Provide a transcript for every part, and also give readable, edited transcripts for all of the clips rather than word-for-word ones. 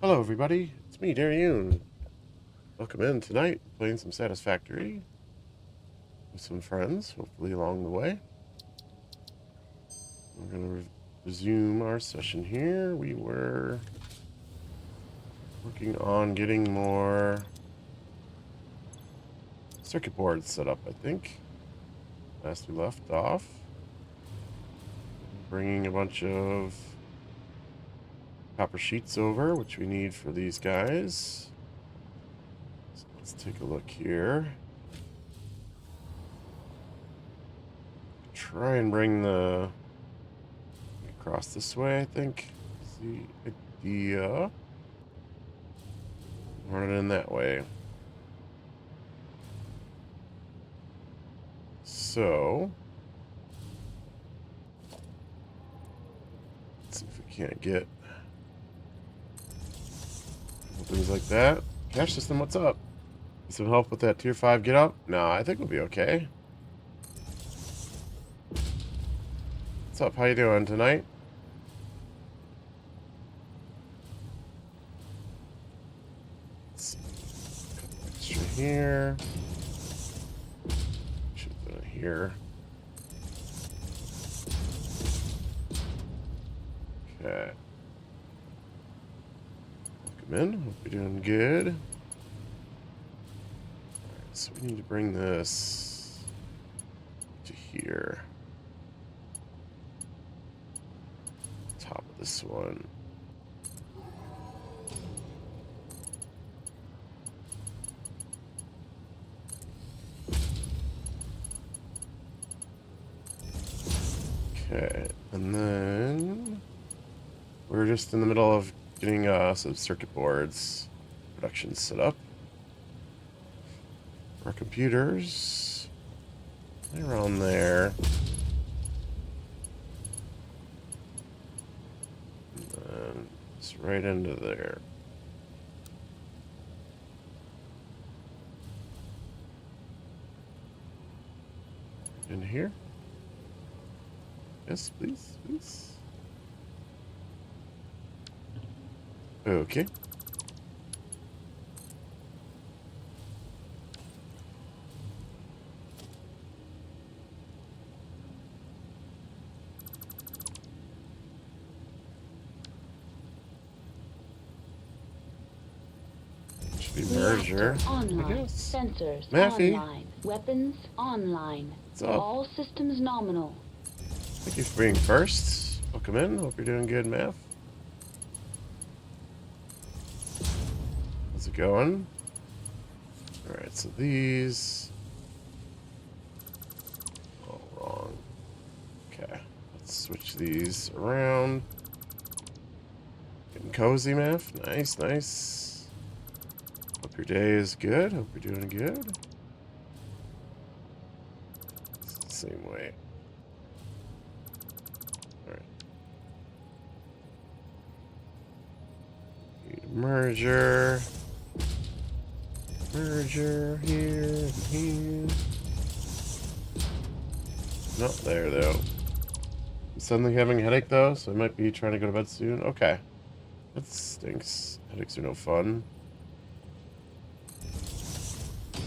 Hello, everybody. It's me, Darian. Welcome in tonight. Playing some Satisfactory with some friends, hopefully along the way. We're going to resume our session here. We were working on getting more circuit boards set up, I think. Last we left off. Bringing a bunch of copper sheets over, which we need for these guys. So let's take a look here. Try and bring the across this way, I think. Is the idea. Run it in that way. So let's see if we can't get things like that. Cache system, what's up? Need some help with that tier 5 get up? No, I think we'll be okay. What's up? How you doing tonight? Let's see. A couple extra here. Should have done it here. Okay. Welcome in. Hope you're doing good. Alright, so we need to bring this to here. Top of this one. Okay, and then we're just in the middle of getting some circuit boards production set up. Our computers, right around there. And then it's right into there. In here? Yes, please, please. Okay. Should be merger. Online. I guess. Sensors Maffy. online. Weapons online. What's up? All systems nominal. Thank you for being first. Welcome in. Hope you're doing good, Math. How's it going? Alright, so these. All wrong. Okay. Let's switch these around. Getting cozy, Math. Nice, nice. Hope your day is good. Hope you're doing good. It's the same way. Alright. Merger. Merger here and here. Not there though. I'm suddenly having a headache though, so I might be trying to go to bed soon. Okay. That stinks. Headaches are no fun.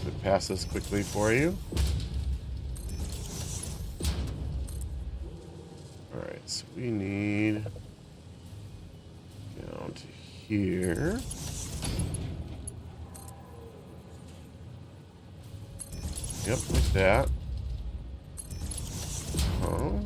Could pass this quickly for you. Alright, so we need down to here. Yep, like that. Oh.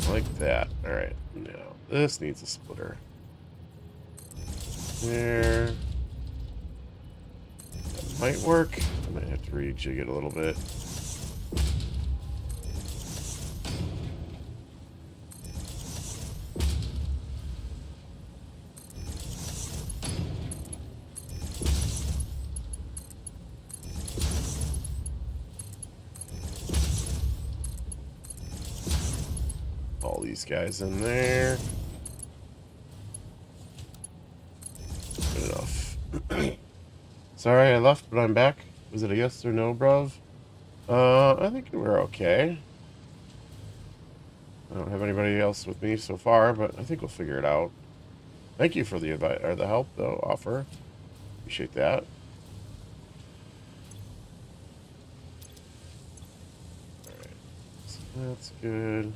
Like that. Alright, now this needs a splitter. There. That might work. I might have to rejig it a little bit. All these guys in there. Good enough. Sorry I left, but I'm back. Was it a yes or no, bruv? I think we're okay. don't have anybody else with me so far, but I think we'll figure it out. Thank you for the advice or the help, though. Offer. Appreciate that. All right, so that's good.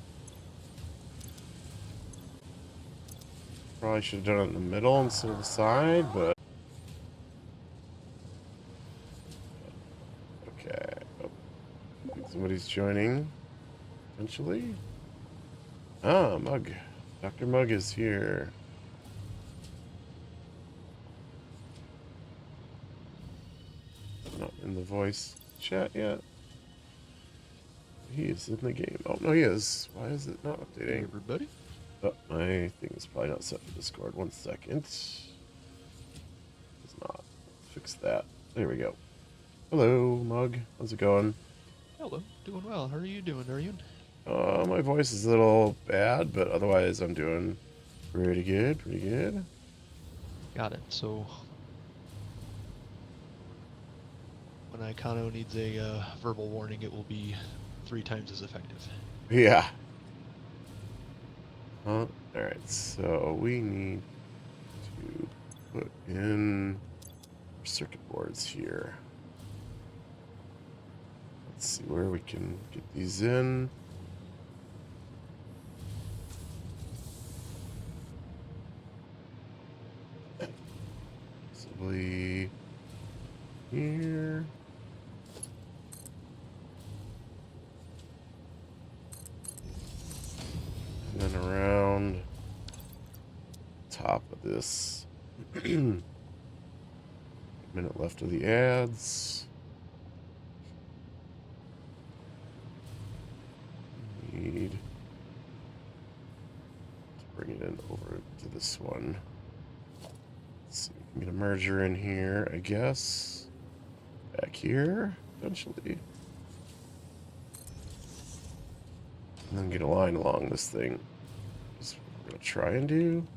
Probably should have done it in the middle instead of the side, but okay. Oh, somebody's joining. Potentially. Ah, Mug. Dr. Mug is here. Not in the voice chat yet. He is in the game. Oh, no, he is. Why is it not updating? Hey, everybody. Oh, my thing is probably not set for Discord. 1 second. It's not. Fix that. There we go. Hello, Mug. How's it going? Hello. Doing well. How are you doing, Arian? My voice is a little bad, but otherwise I'm doing pretty good. Pretty good. Got it. So, when Icono needs a verbal warning, it will be 3 times as effective. Yeah. Alright, so we need to put in circuit boards here. Let's see where we can get these in. Possibly here. And then around top of this. Minute left of the ads. Need to bring it in over to this one. Let's see, we can get a merger in here, I guess. Back here, eventually. And then get a line along this thing. That's what we're gonna try and do.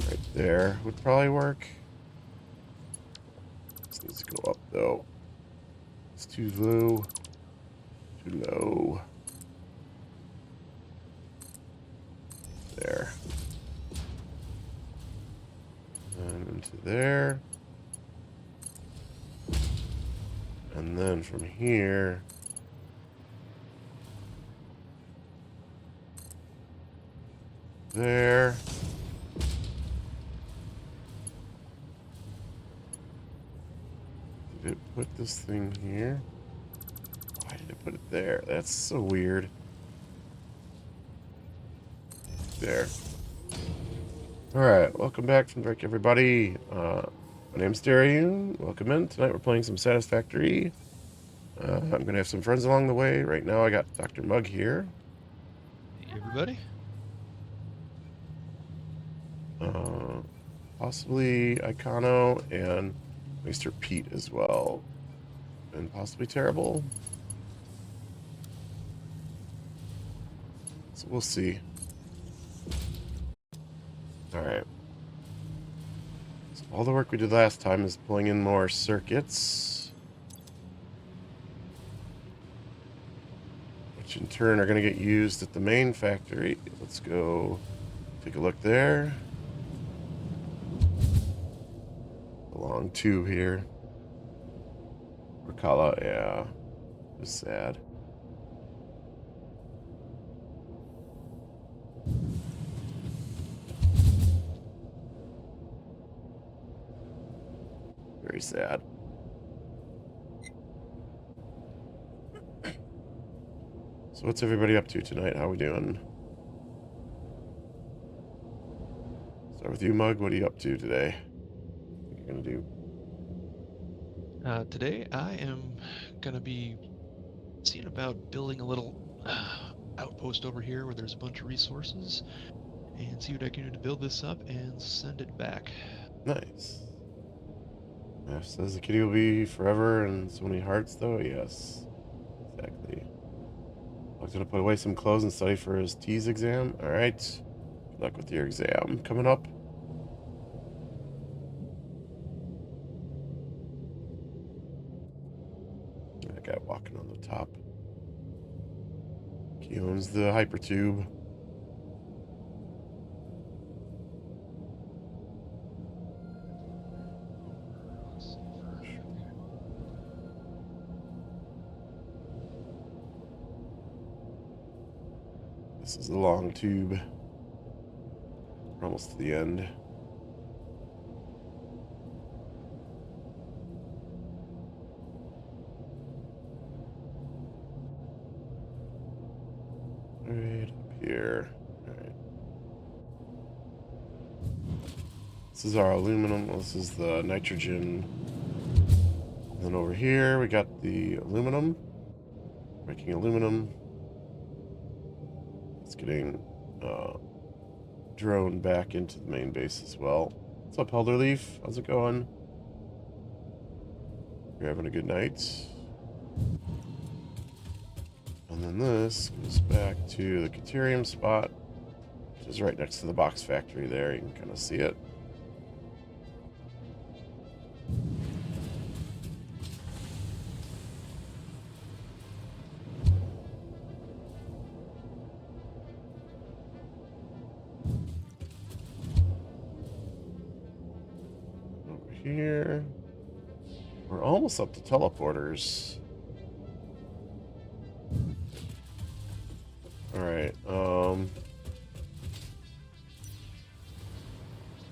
Right there would probably work. This needs to go up though. It's too low. Too low. There. And into there. And then from here. There. Did it put this thing here? Why did it put it there? That's so weird. There. Alright, welcome back from break, everybody. My name's Darian. Welcome in. Tonight we're playing some Satisfactory. I'm going to have some friends along the way. Right now I got Dr. Mug here. Hey, everybody. Possibly Icono and MastarPete as well. And possibly Terrabull. So we'll see. Alright. So all the work we did last time is pulling in more circuits. Which in turn are going to get used at the main factory. Let's go take a look there. Along 2 here. Ricala, yeah. It's sad. Very sad. So what's everybody up to tonight? How we doing? Start with you, Mug. What are you up to today? What are you gonna do? Today I am going to be seeing about building a little outpost over here where there's a bunch of resources and see what I can do to build this up and send it back. Nice. Ash says the kitty will be forever and so many hearts, though. Yes, exactly. I was gonna put away some clothes and study for his T's exam. All right. Good luck with your exam coming up. that guy walking on the top. He owns the hypertube. This is the long tube. We're almost to the end. Right up here. Alright. This is our aluminum. This is the nitrogen. And then over here we got the aluminum. Making aluminum. It's getting droned back into the main base as well. What's up, Elderleaf? How's it going? You're having a good night. And then this goes back to the Caterium spot, which is right next to the box factory there. You can kind of see it. Over here. We're almost up to teleporters. Alright,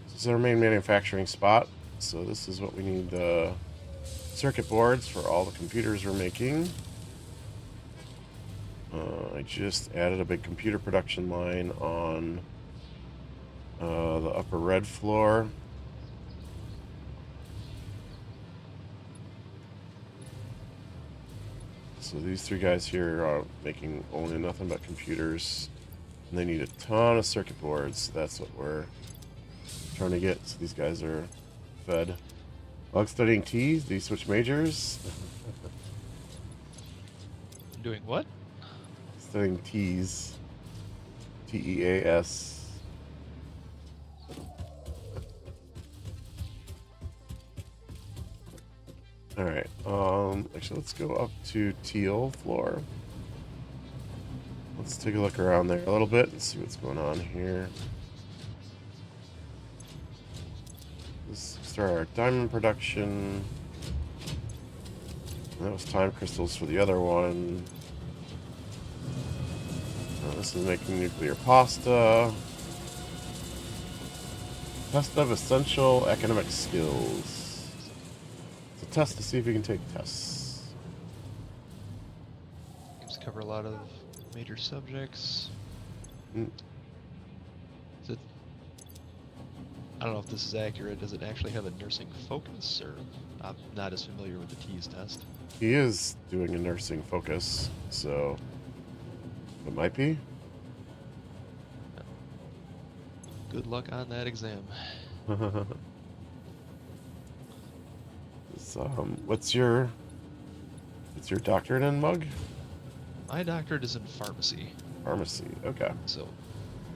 this is our main manufacturing spot. So this is what we need the circuit boards for all the computers we're making. I just added a big computer production line on the upper red floor. So these three guys here are making only nothing but computers. And they need a ton of circuit boards. That's what we're trying to get. So these guys are fed. Bug studying T's. Do you switch majors? Doing what? Studying T's. Teas. Alright, actually let's go up to Teal floor. Let's take a look around there a little bit and see what's going on here. Let's start our diamond production. That was time crystals for the other one. This is making nuclear pasta. Test of essential academic skills. It's a test to see if you can take tests. Seems to cover a lot of major subjects. Mm. Is it, I don't know if this is accurate. Does it actually have a nursing focus, or I'm not as familiar with the T's test? He is doing a nursing focus, so it might be. Good luck on that exam. What's your doctorate in, Mug? My doctorate is in pharmacy. Pharmacy, okay. So,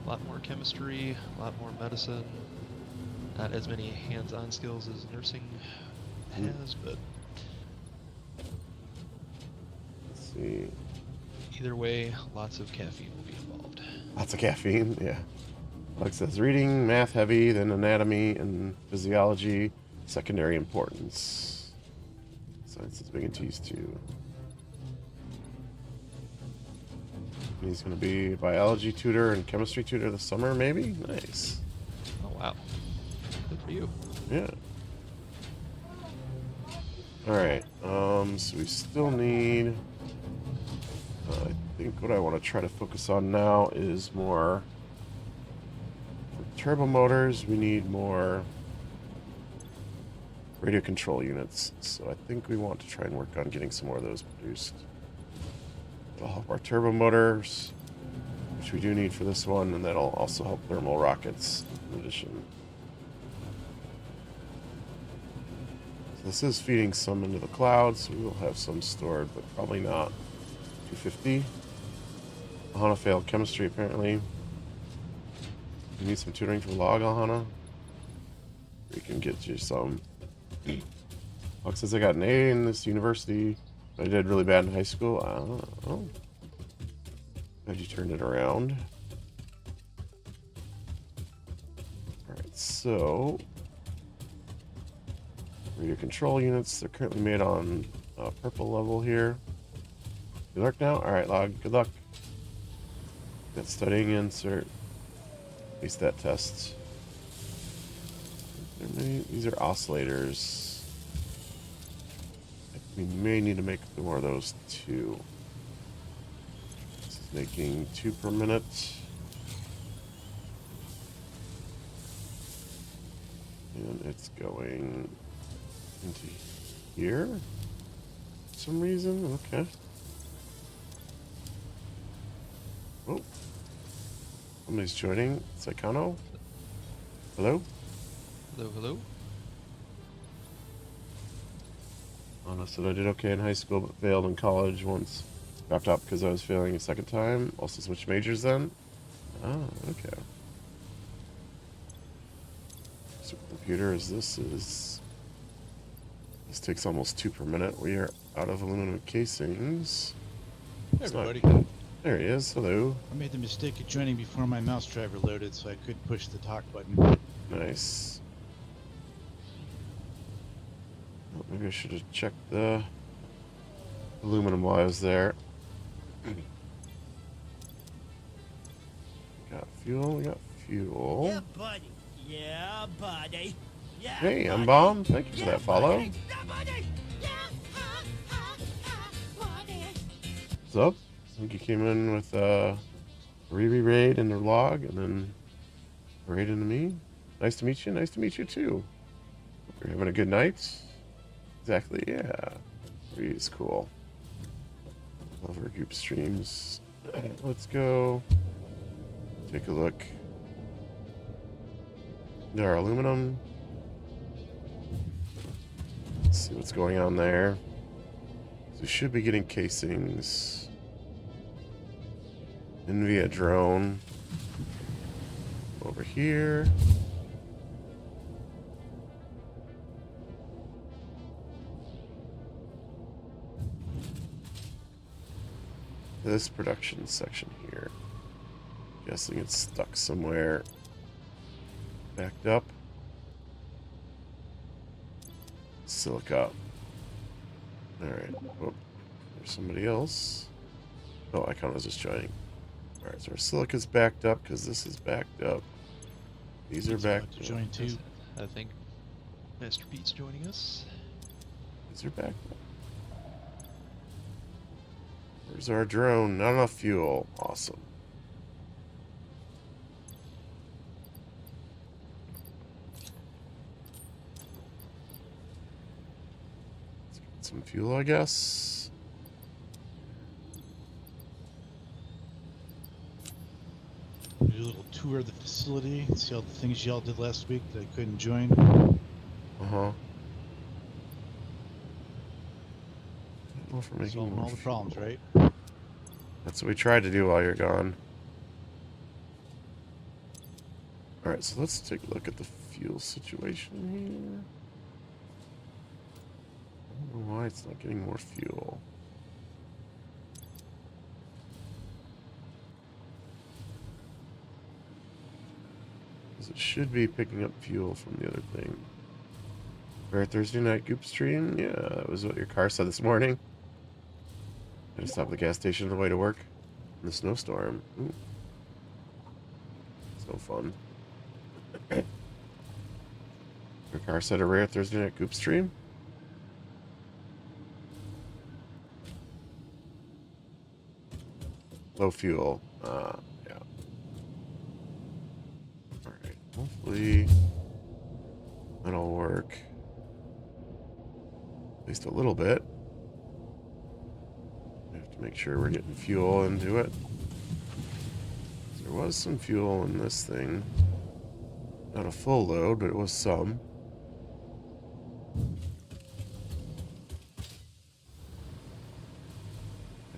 a lot more chemistry, a lot more medicine. Not as many hands-on skills as nursing has, but Let's see. either way, lots of caffeine will be involved. Lots of caffeine, yeah. Like says, reading, math heavy, then anatomy and physiology, secondary importance. Science is big in T's too. He's going to be a biology tutor and chemistry tutor this summer, maybe? Nice. Oh, wow. Good for you. Yeah. Alright, so we still need... I think what I want to try to focus on now is more... For turbo motors, we need more radio control units. So I think we want to try and work on getting some more of those produced. That'll help our turbo motors, which we do need for this one, and that'll also help thermal rockets in addition. So this is feeding some into the cloud, so we will have some stored, but probably not 250. Ahana failed chemistry, apparently. You need some tutoring for log, Ahana? We can get you some. Buck says I got an A in this university. I did really bad in high school. I don't know. Glad you turned it around. Alright, so for your control units, they're currently made on purple level here. Good luck now? Alright, log, good luck. That studying insert. At least that test. These are oscillators. We may need to make more of those too. This is making 2 per minute. And it's going into here for some reason. Okay. Oh. Somebody's joining. It's Icano. Hello? Hello, hello. Anna said I did okay in high school, but failed in college once. Dropped out because I was failing a second time. Also switched majors then. Oh, okay. Supercomputer is this takes almost 2 per minute. We are out of aluminum casings. Hey, everybody. There he is. Hello. I made the mistake of joining before my mouse driver loaded, so I couldn't push the talk button. Nice. Oh, maybe I should have checked the aluminum while I was there. Got fuel. We got fuel. Yeah, buddy. Yeah, buddy. Yeah, Hey, buddy. I'm Bomb. Thank you for Yeah, that follow. buddy. Yeah, buddy. Yeah, buddy. What's up? I think you came in with a raid in the log and then raid into me. Nice to meet you. Nice to meet you too. Hope you're having a good night. Exactly, yeah. Raid is cool. Love our group streams. Let's go take a look. There are aluminum. Let's see what's going on there. So we should be getting casings. In via drone. Over here. This production section here. Guessing it's stuck somewhere. Backed up. Silica. Alright. Oh, there's somebody else. Oh, Icono was just joining. Alright, so our silica's backed up because this is backed up. These are backed To join too. I think MastarPete's joining us. These are backed up. Where's our drone? Not enough fuel. Awesome. Let's get some fuel, I guess. Do a little tour of the facility, see all the things y'all did last week that I couldn't join. Uh-huh. Well, for making Solving more all the fuel. problems, right? That's what we tried to do while you're gone. Alright, so let's take a look at the fuel situation here. I don't know why it's not getting more fuel. Because it should be picking up fuel from the other thing. Rare Thursday night goop stream? Yeah, that was what your car said this morning. I had to stop at the gas station on the way to work in the snowstorm. Ooh. So fun. Your car said a rare Thursday night goop stream? Low fuel. Yeah. Alright, hopefully that'll work. At least a little bit. We have to make sure we're getting fuel into it. There was some fuel in this thing. Not a full load, but it was some.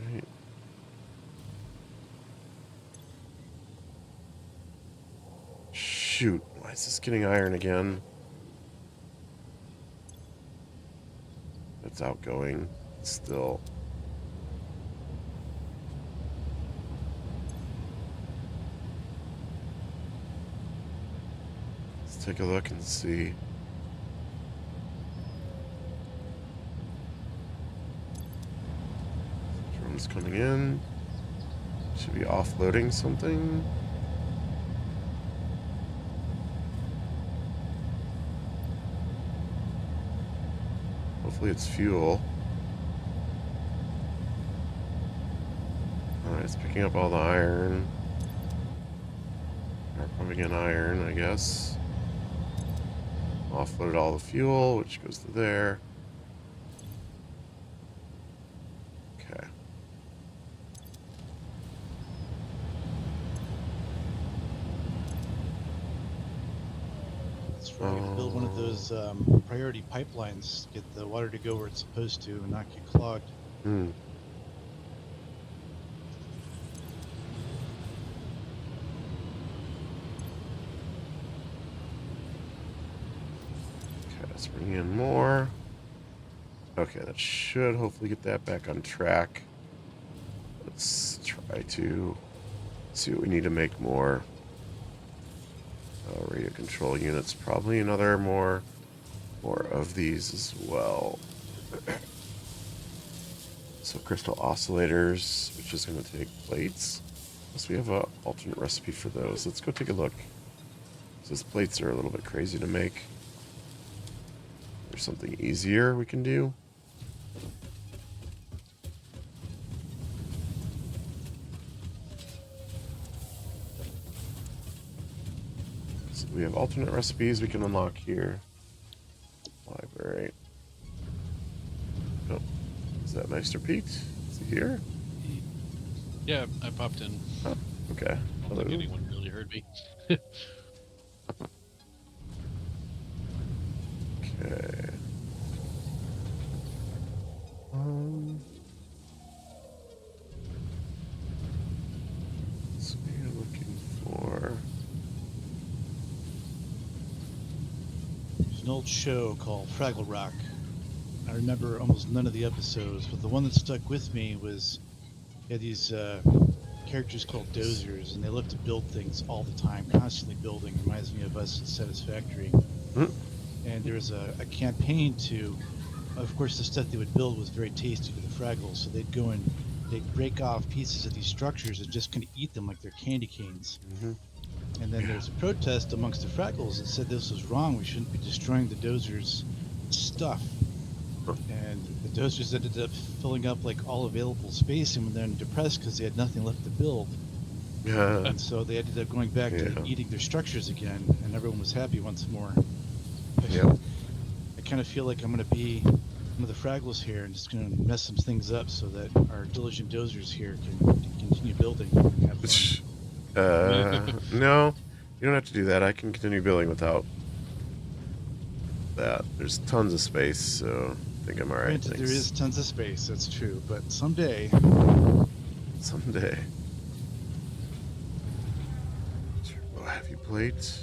Alright. Shoot, why is this getting iron again? That's outgoing. Still. Let's take a look and see. Drone's coming in. Should be offloading something. Hopefully it's fuel. Alright, it's picking up all the iron. They're pumping in iron, I guess. Offloaded all the fuel, which goes to there. Okay. That's right. I gotta build one of those priority pipelines to get the water to go where it's supposed to and not get clogged. Hmm. Okay, let's bring in more. Okay, that should hopefully get that back on track. Let's try to see what we need to make more. Radio control units, probably another more of these as well. So crystal oscillators, which is going to take plates. So we have an alternate recipe for those. Let's go take a look. Those plates are a little bit crazy to make. There's something easier we can do. So we have alternate recipes we can unlock here. Library. Oh, is that MastarPete? Is he here? Yeah, I popped in. Oh, okay. I don't think anyone really heard me. Okay. So we're looking for. There's an old show called Fraggle Rock. I remember almost none of the episodes, but the one that stuck with me was they had these characters called dozers, and they love to build things all the time, constantly building. Reminds me of us at Satisfactory. And there was a campaign to, of course, the stuff they would build was very tasty to the Fraggles, so they'd go and they'd break off pieces of these structures and just kind of eat them like they're candy canes. And then there's a protest amongst the Fraggles that said this was wrong. We shouldn't be destroying the dozers' stuff. And the dozers ended up filling up like all available space and were then depressed because they had nothing left to build. And so they ended up going back to eating their structures again, and everyone was happy once more. I kind of feel like I'm going to be one of the Fraggles here and just going to mess some things up so that our diligent dozers here can continue building and have fun. No, you don't have to do that. I can continue building without that. There's tons of space, so I think I'm alright. Granted, there is tons of space, that's true, but someday. Someday. Turbo heavy plate.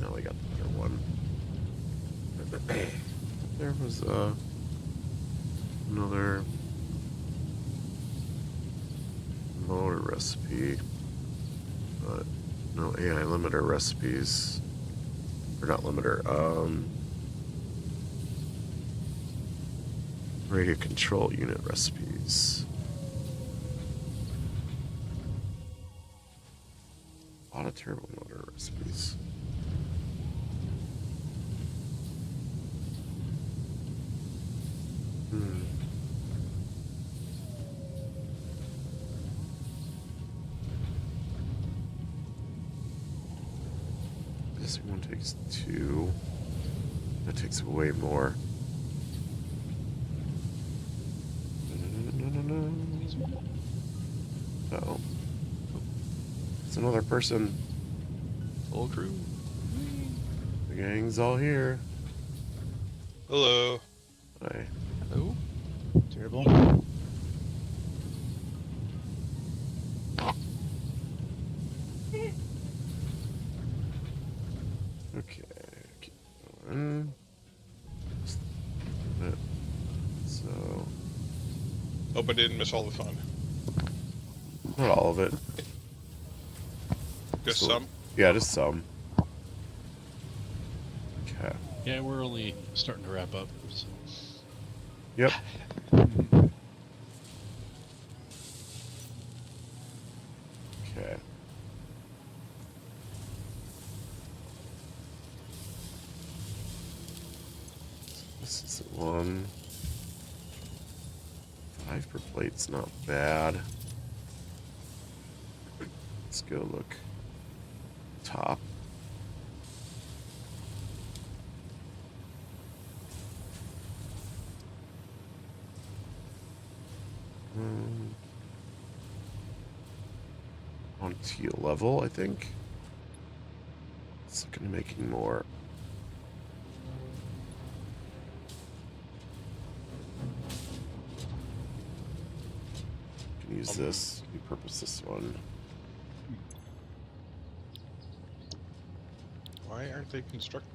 No, we got the other one. There was another motor recipe, but no AI limiter recipes. Or not limiter, radio control unit recipes. A lot of turbo motor recipes. This one takes 2. That takes way more. Uh-oh. It's another person. Full crew. The gang's all here. Hello. Hi. Hello. Terrible. Okay. Keep going. Just a bit. Hope I didn't miss all the fun. Not all of it. Just So- some? Yeah, just some. Okay. Yeah, we're only starting to wrap up. So. Yep. Okay. This is one. 5 per plate's not bad. Let's go look. Top. On Teal Level, I think. It's looking at making more. Can use this. Repurpose this one. Why aren't they constructed?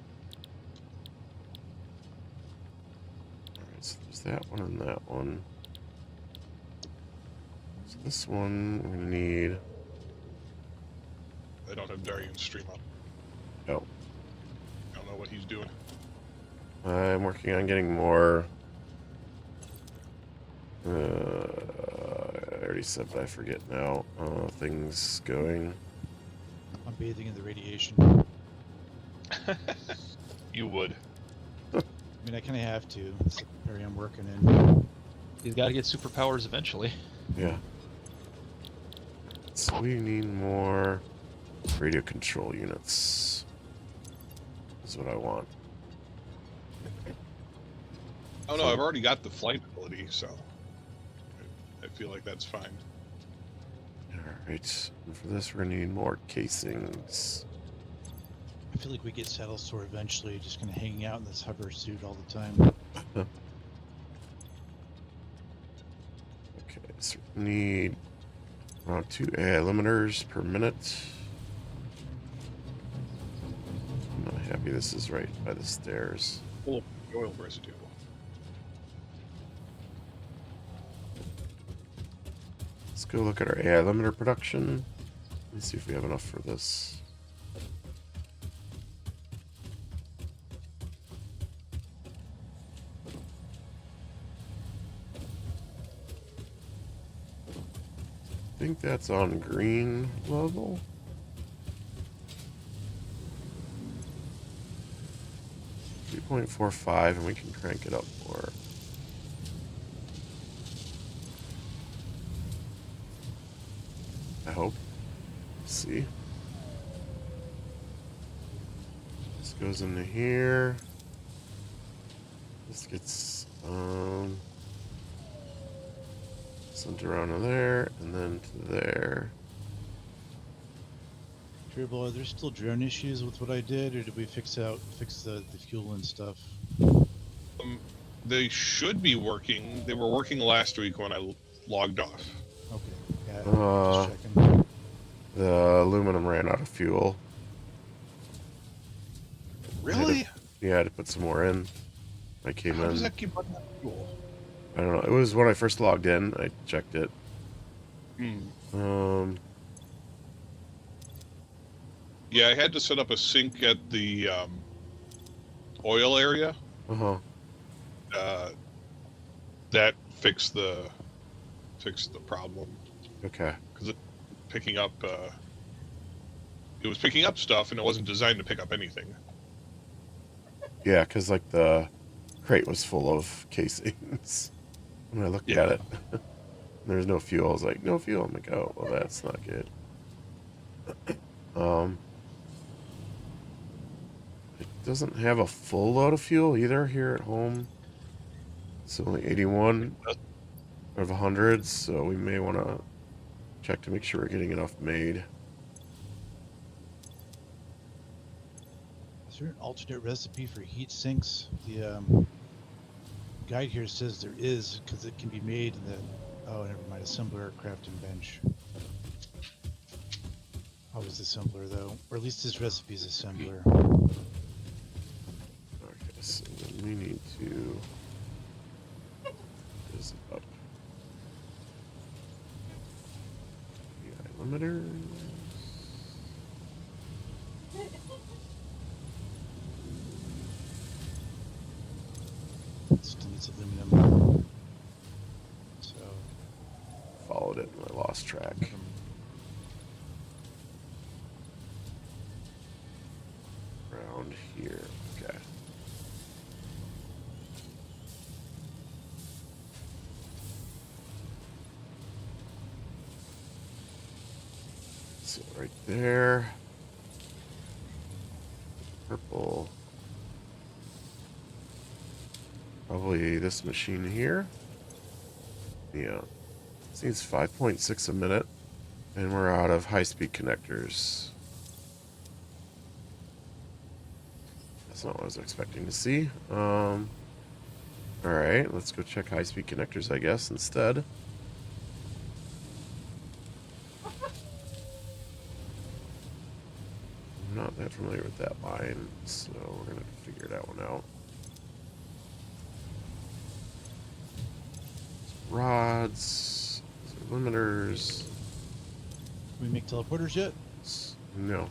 Alright, so there's that one and that one. So this one we're gonna need. I don't have Darian's stream up. Oh. I don't know what he's doing. I'm working on getting more. I already said, but I forget now. Things going. I'm bathing in the radiation. You would. I mean, I kind of have to. It's the area I'm working in. He's got to get superpowers eventually. Yeah. So we need more radio control units. Is what I want. Oh no, I've already got the flight ability, so I feel like that's fine. Alright. And for this, we're gonna need more casings. I feel like we get saddle sore eventually, just kind of hanging out in this hover suit all the time. Okay, so we need around 2 AI limiters per minute. I'm not happy this is right by the stairs. Full of oil residue. Let's go look at our AI limiter production. Let's see if we have enough for this. I think that's on green level. .45, and we can crank it up more. I hope. Let's see. This goes into here. This gets sent around to there, and then to there. Terrabull, are there still drone issues with what I did, or did we fix the fuel and stuff? They should be working. They were working last week when I logged off. Okay, yeah, Uh, just checking. The aluminum ran out of fuel. Really? Yeah, I had to put some more in. I came How does in. that keep running that fuel? I don't know. It was when I first logged in. I checked it. Yeah, I had to set up a sink at the oil area. Uh-huh. That fixed the problem Okay. because it was picking up stuff and it wasn't designed to pick up anything. Yeah, because like the crate was full of casings. When I looked at it, there's no fuel. I was like, no fuel. I'm like, oh, well, that's not good. It doesn't have a full load of fuel either here at home. It's only 81 out of 100, so we may want to check to make sure we're getting enough made. Is there an alternate recipe for heat sinks? The guide here says there is, because it can be made in the, oh, never mind, assembler, craft and bench. Always assembler though, or at least this recipe is assembler. Okay, so then we need to... Is it up? Still needs aluminum. So Followed it and I lost track. Around here. Okay. So right there. Purple. Probably this machine here. Yeah. This needs 5.6 a minute. And we're out of high-speed connectors. That's not what I was expecting to see. Alright, let's go check high-speed connectors, I guess, instead. I'm not that familiar with that line, so we're going to figure that one out. Rods, limiters. Can we make teleporters yet? No.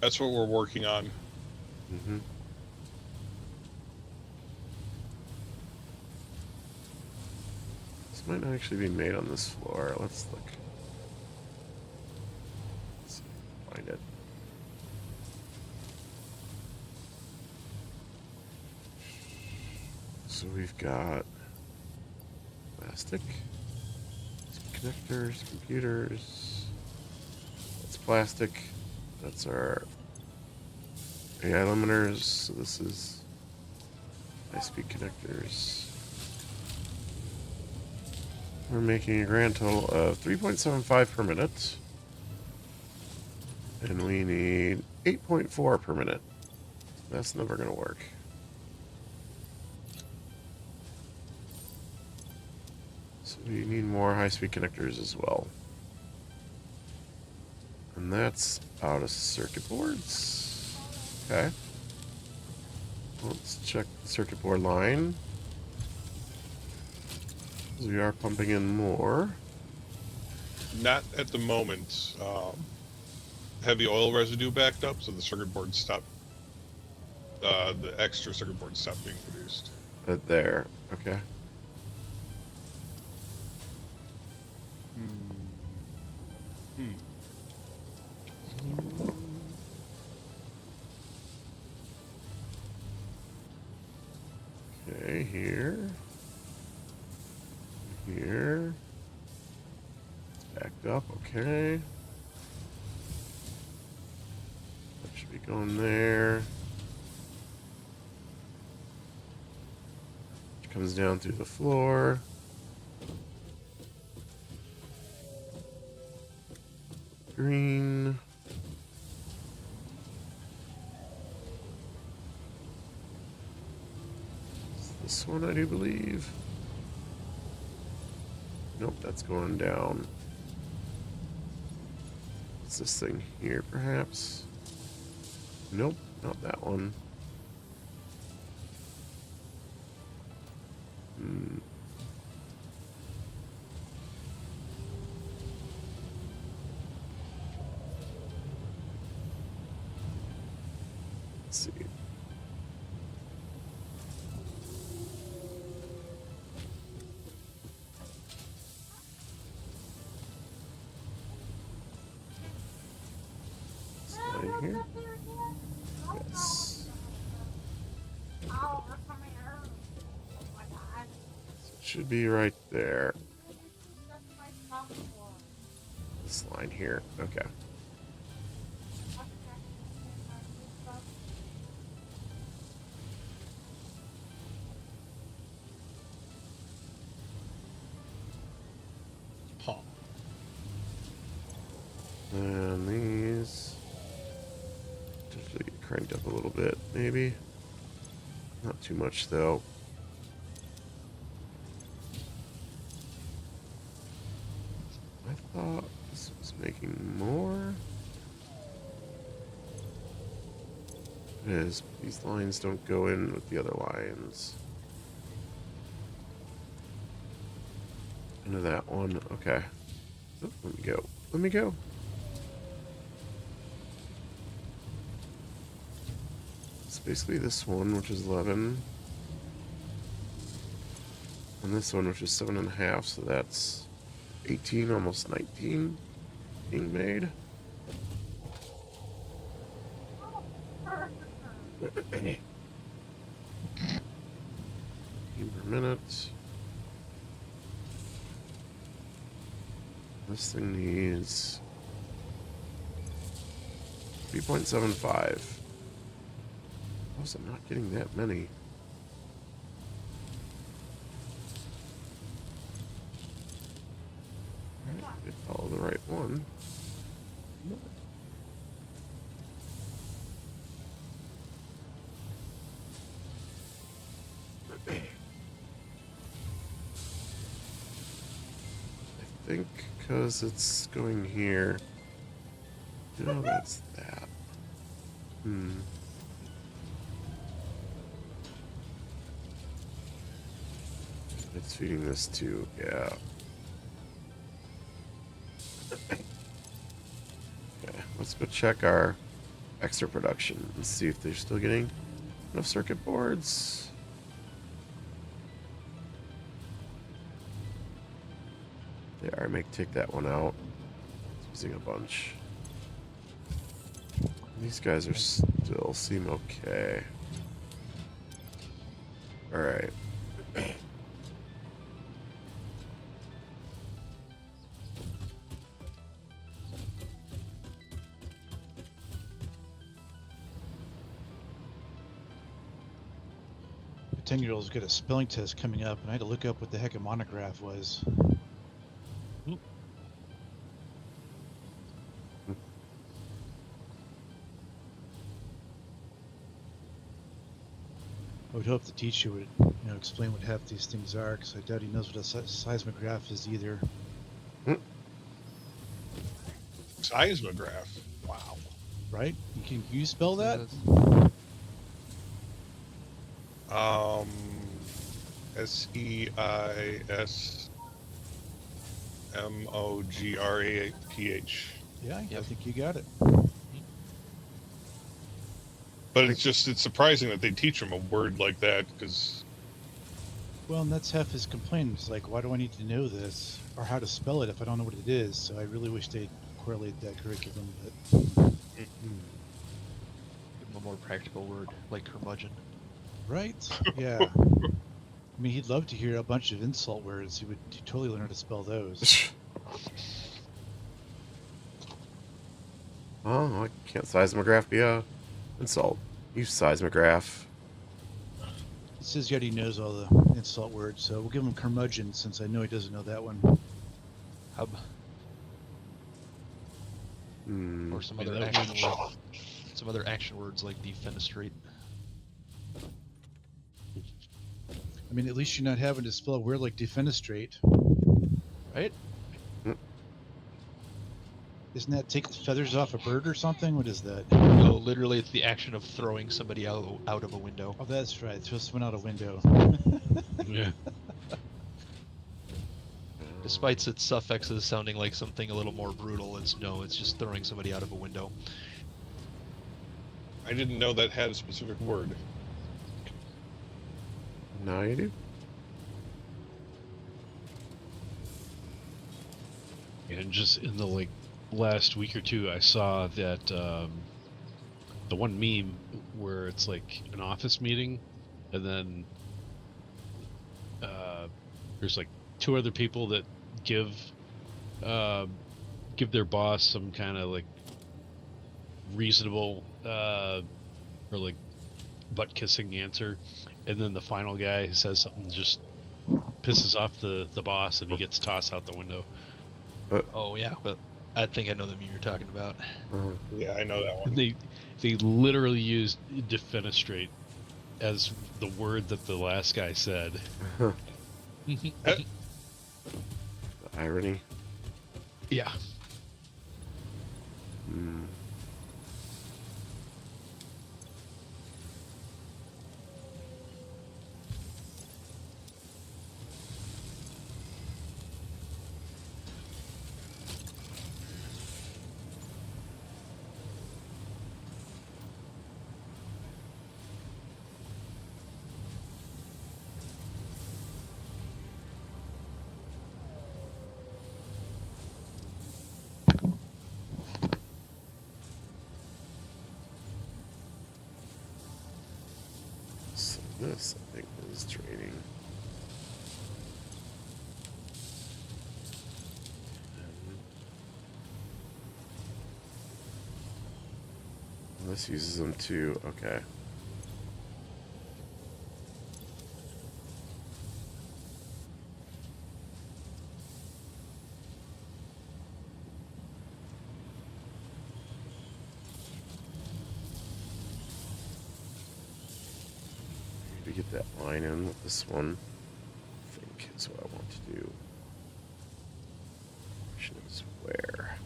That's what we're working on. Mm-hmm. This might not actually be made on this floor. Let's look. Let's see if I can find it. So we've got plastic, connectors, computers. That's plastic. That's our AI limiters. So this is high-speed connectors. We're making a grand total of 3.75 per minute. And we need 8.4 per minute. That's never going to work. So we need more high-speed connectors as well. And that's out of circuit boards. Okay. Let's check the circuit board line. We are pumping in more. Not at the moment. Heavy oil residue backed up, so the circuit board stopped. The extra circuit board stopped being produced. There. Okay. Okay, here. Here. It's backed up, okay. That should be going there. It comes down through the floor. Green. This one, I do believe. Nope, that's going down. What's this thing here, perhaps? Nope, not that one. Let's see. Line here. Yes. So it should be right there. This line here. Okay. Huh. And these potentially get cranked up a little bit, maybe. Not too much though. I thought this was making more. It is. These lines don't go in with the other lines. Into that one. Okay. Oh, let me go. Let me go. It's basically this one, which is 11. And this one, which is 7.5, so that's 18, almost 19 being made. Per minute. This thing needs 3.75. How is it not getting that many? Alright, did follow the right one. I think because it's going here. No, that's that. It's feeding this too, yeah. Okay, let's go check our extra production and see if they're still getting enough circuit boards. They are. Make take that one out. It's using a bunch. These guys are still seem okay. All right. The 10-year-old's got a spelling test coming up, and I had to look up what the heck a monograph was. I would hope the teacher would, explain what half these things are, because I doubt he knows what a seismograph is either. Seismograph. Wow. Right? Can you spell that? SEISMOGRAPH. Yeah, I think you got it. But it's surprising that they teach him a word like that, because... Well, and that's half his complaint. It's like, why do I need to know this? Or how to spell it if I don't know what it is? So I really wish they'd correlate that curriculum, but... Give him a more practical word, like curmudgeon. Right? Yeah. I mean, he'd love to hear a bunch of insult words. He would totally learn how to spell those. Oh, can't seismograph be a insult? Use seismograph. He says he already knows all the insult words, so we'll give him curmudgeon since I know he doesn't know that one. Hub. Hmm. Or some other action word. Some other action words like defenestrate. I mean, at least you're not having to spell a word like defenestrate. Right? Isn't that take the feathers off a bird or something? What is that? No, literally it's the action of throwing somebody out of a window. Oh, that's right. Throw someone out a window. Yeah. Despite its suffixes sounding like something a little more brutal, it's just throwing somebody out of a window. I didn't know that had a specific word. Now you do. And just in the last week or two, I saw that the one meme where it's like an office meeting, and then there's like two other people that give their boss some kind of like reasonable or like butt kissing answer, and then the final guy says something just pisses off the boss, and he gets tossed out the window. Oh yeah, but I think I know the meme you're talking about. Yeah, I know that one. And they literally used defenestrate as the word that the last guy said. The irony. Yeah. Hmm. This, I think, is trading. This uses them too. Okay. Maybe get that line in with this one. I think is what I want to do. Question is where.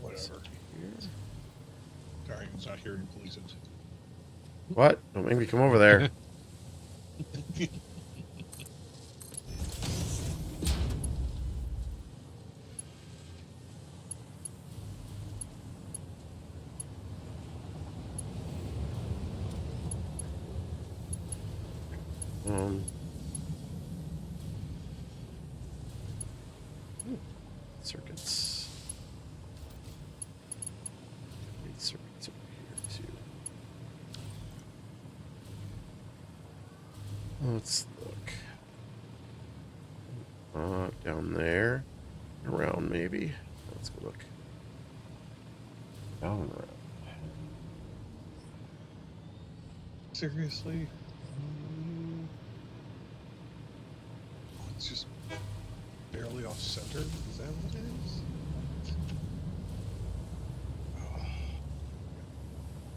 Whatever. Darian's not here to police it. What? Don't make me come over there. Circuits. Need circuits over here too. Let's look. Down there. Around maybe. Let's go look. Down and around. Seriously? It's just barely off center? Is that what it is? Oh.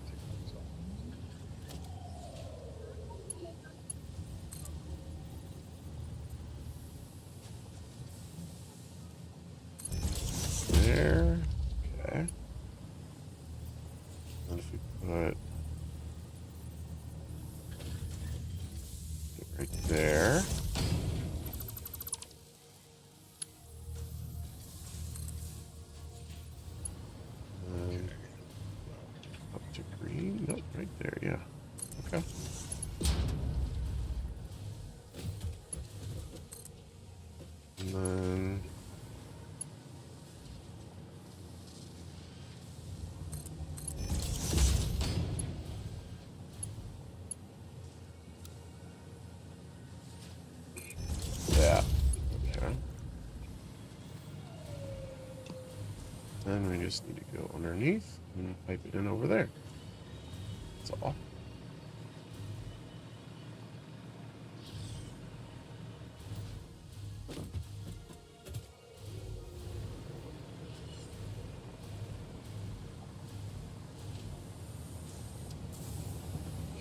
Take these off. There. Okay. And if we put it right there. Up to green. Nope, right there. Yeah. Okay. And then yeah. Okay. Then we just need to go underneath and pipe it in over there. That's all.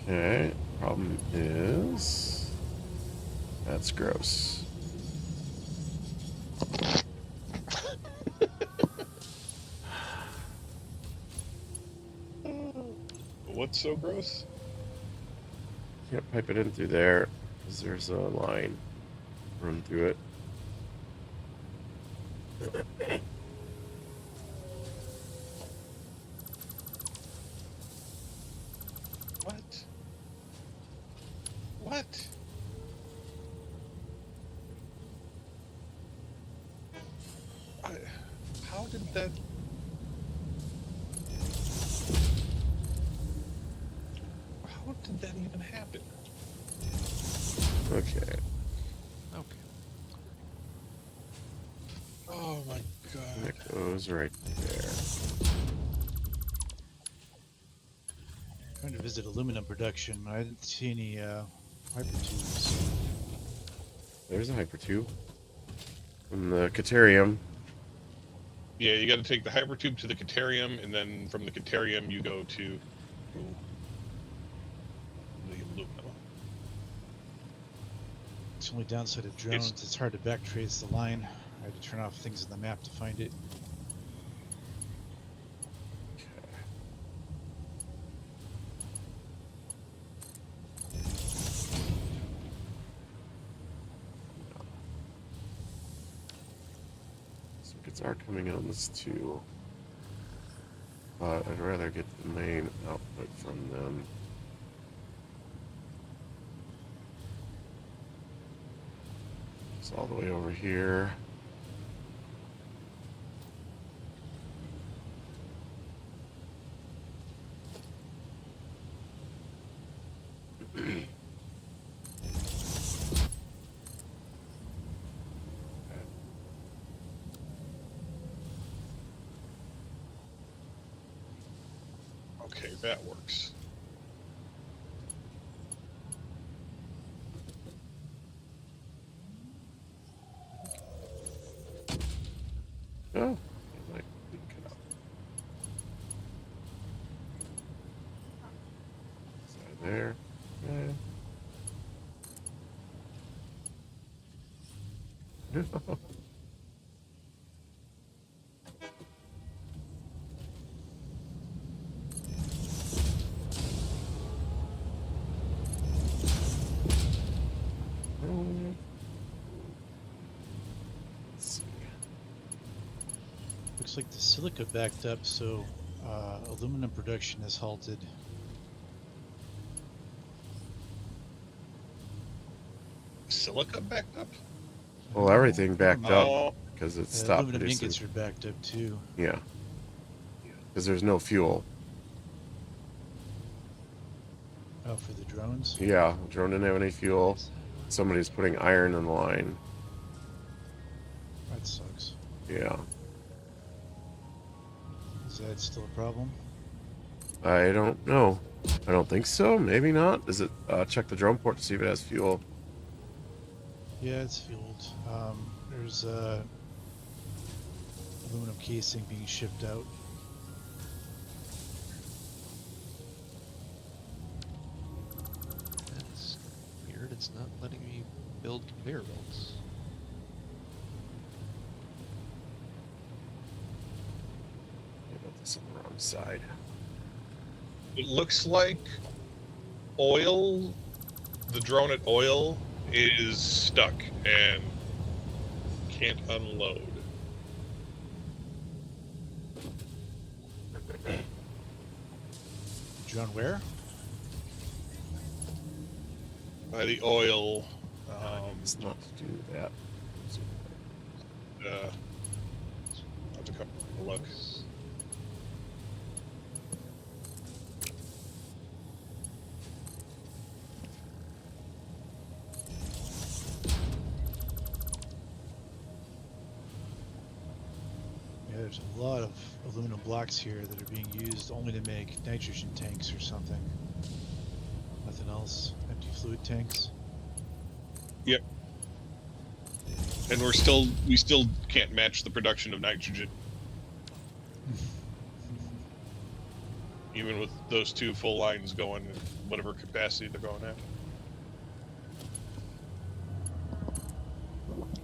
Okay, problem is that's gross. What's so gross? Can't pipe it in through there because there's a line run through it. What? What? How did that... How did that even happen? Okay. Okay. Oh my And god. it goes right there. Trying to visit aluminum production. I didn't see any hypertubes. There's a hypertube from the Caterium. Yeah, you got to take the hypertube to the Caterium, and then from the Caterium you go to the aluminum. It's the only downside of drones. It's hard to backtrace the line. I had to turn off things in the map to find it. Circuits are coming on this too, but I'd rather get the main output from them. It's all the way over here. Okay, that works. Oh, it might be cut out. Side there. Okay. Let's see. Looks like the silica backed up, so aluminum production has halted. Silica backed up? Well, everything backed up Oh, because it stopped Aluminum producing. ingots are backed up too. Yeah. Because there's no fuel. Oh, for the drones? Yeah, drone didn't have any fuel. Somebody's putting iron in the line. That sucks. Yeah. Is that still a problem? I don't know. I don't think so. Maybe not. Is it check the drone port to see if it has fuel? Yeah, it's fueled. There's aluminum casing being shipped out. That's weird. It's not letting me build conveyor belts. I got this on the wrong side. it looks like oil, the drone at oil is stuck and can't unload. Drone where? By the oil, It's not to do that. I'll have to come take a look. Yeah, there's a lot of aluminum blocks here that are being used only to make nitrogen tanks or something. Nothing else. Empty fluid tanks. Yep. And we still can't match the production of nitrogen. Even with those two full lines going at whatever capacity they're going at.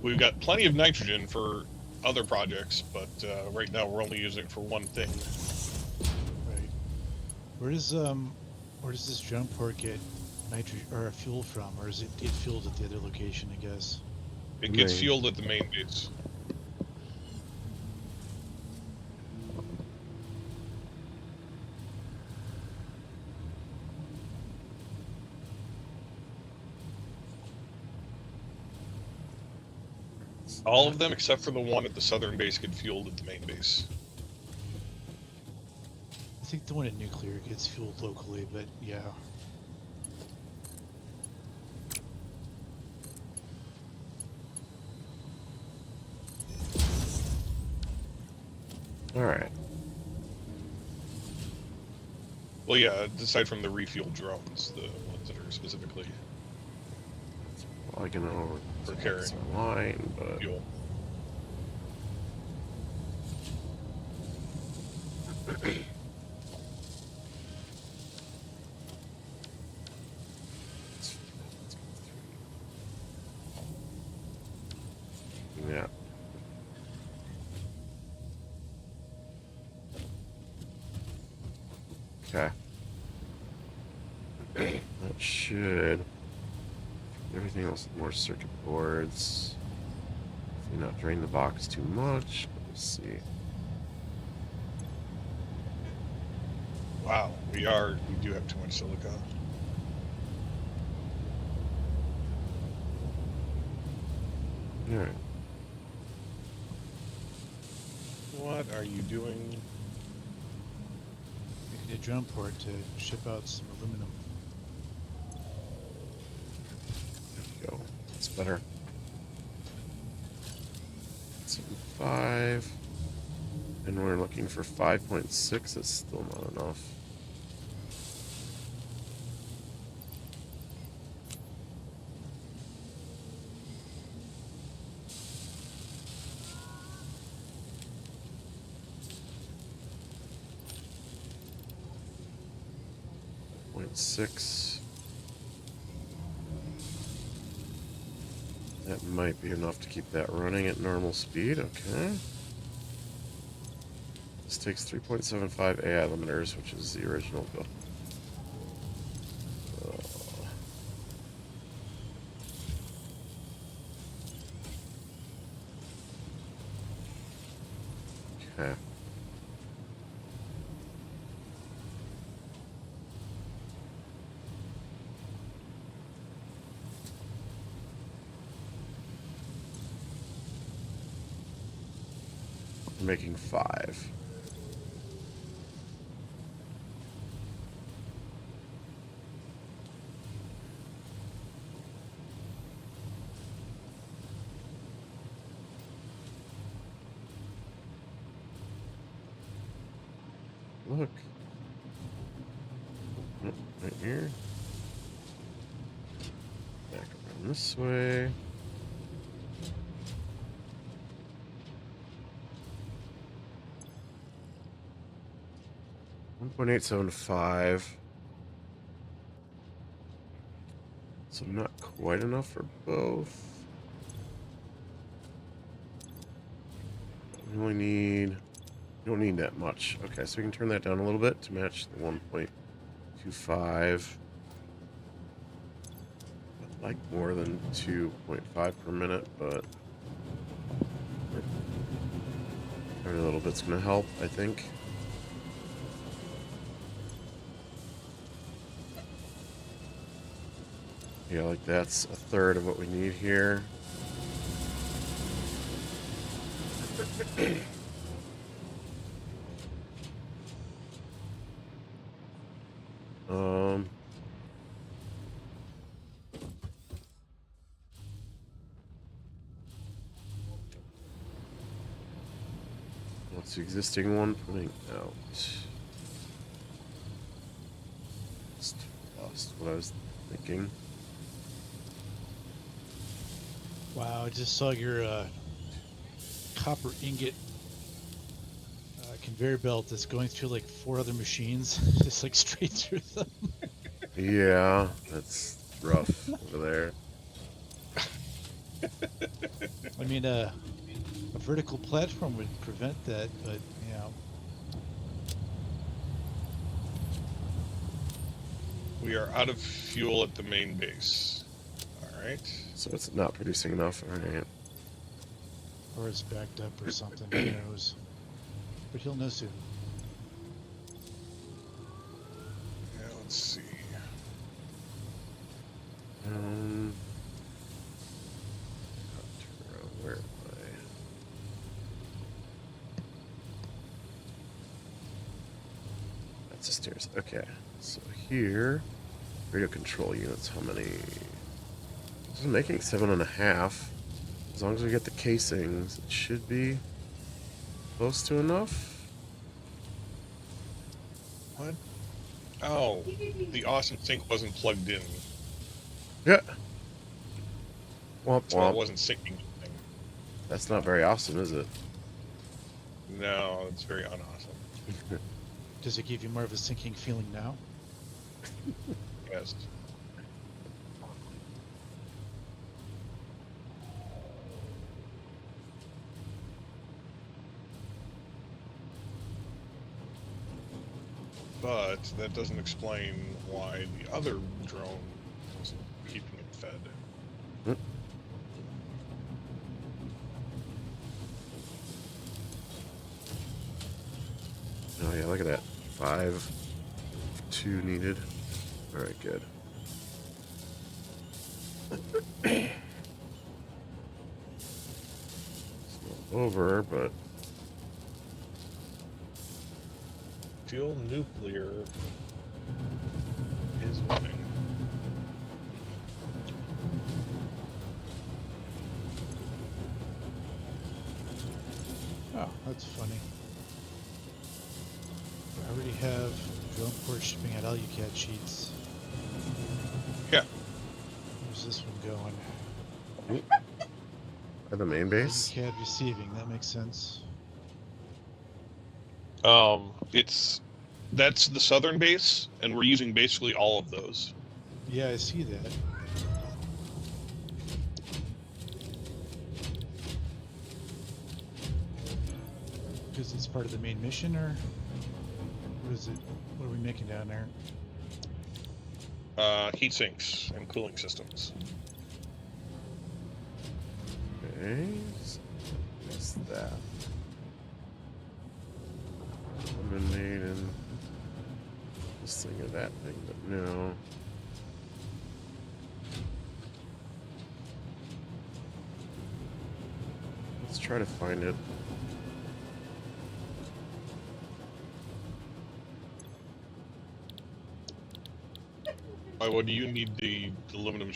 We've got plenty of nitrogen for other projects, but right now we're only using it for one thing. Right. Where does this drone port get nitrogen or fuel from, or is it fueled at the other location? I guess. It gets Main. fueled at the main base. All of them except for the one at the southern base get fueled at the main base. I think the one at nuclear gets fueled locally, but yeah. All right. Well, yeah, aside from the refuel drones, the ones that are specifically Probably gonna over for carrying line, but fuel. yeah. Okay. That should. Everything else, more circuit boards. Hopefully not drain the box too much. Let's see. Wow, we do have too much silica. All right. What are you doing? Making a drone port to ship out some aluminum. There we go. That's better. 7.5. And we're looking for 5.6. That's still not enough. .6. That might be enough to keep that running at normal speed. Okay. This takes 3.75 AI limiters, which is the original build. Okay. We're making 5. Look. Oh, right here. Back around this way. .875. So not quite enough for both. We only need... You don't need that much. Okay, so we can turn that down a little bit to match the 1.25. I'd like more than 2.5 per minute, but every little bit's going to help, I think. Yeah, like that's a third of what we need here. What's the existing one putting out? Just lost what I was thinking. Wow, I just saw your copper ingot conveyor belt that's going through like 4 other machines, just like straight through them. Yeah, that's rough over there. I mean, a vertical platform would prevent that, but you know. We are out of fuel at the main base. Alright. So it's not producing enough. All right. Or it's backed up or something, who knows. But he'll know soon. Yeah, let's see. Where am I? That's the stairs. Okay. So here, radio control units. How many? This is making 7.5. As long as we get the casings, it should be close to enough. What? Oh, the awesome sink wasn't plugged in. Yeah. Womp So it womp. wasn't sinking anything. That's not very awesome, is it? No, it's very unawesome. Does it give you more of a sinking feeling now? Yes. But that doesn't explain why the other drone wasn't keeping it fed. Oh yeah, look at that. 5, 2 needed. All right, good. over, but Fuel nuclear is winning. Oh, that's funny. I already have drone port shipping out AluCAD sheets. Yeah. Where's this one going? at the main base. AluCAD receiving, that makes sense. That's the southern base, and we're using basically all of those. Yeah, I see that. Because it's part of the main mission, or what is it? What are we making down there? Heat sinks and cooling systems. Okay, what's that? Eliminating this thing or that thing, but no. Let's try to find it. Why would you need the aluminum